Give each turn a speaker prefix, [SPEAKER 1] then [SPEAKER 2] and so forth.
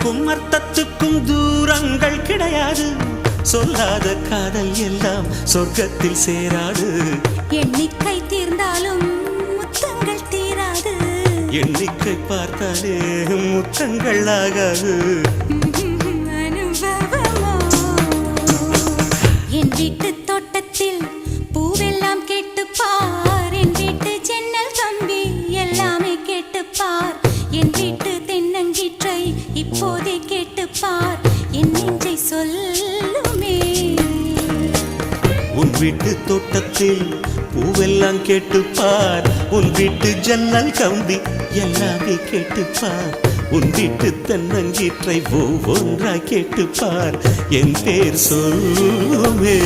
[SPEAKER 1] சொல்லுக்கும் அர்த்தத்துக்கும் தூரங்கள் கிடையாது. சொல்லாத காதல் எல்லாம் சொர்க்கத்தில் சேராது.
[SPEAKER 2] எண்ணிக்கை தீர்ந்தாலும் முத்தங்கள் தீராது.
[SPEAKER 1] எண்ணிக்கை பார்த்தாலே முத்தங்கள் ஆகாது.
[SPEAKER 2] என் வீட்டு தோட்டத்தில் பூவெல்லாம் கேட்டுப்பார். என் வீட்டு ஜன்னல் கம்பி எல்லாமே கேட்டுப்பார். என் வீட்டு தென்னங்கீற்றை இப்போதே கேட்டுப்பார். என் நெஞ்சை சொல்லுமே.
[SPEAKER 1] உன் வீட்டு தோட்டத்தில் பூவெல்லாம் கேட்டுப்பார். உன் வீட்டு ஜன்னல் கம்பி எல்லாமே கேட்டுப்பார். உன் வீட்டு தென்னங்கீற்றை ஒவ்வொன்றாய் கேட்டுப்பார். என் பேர் சொல்லுமே.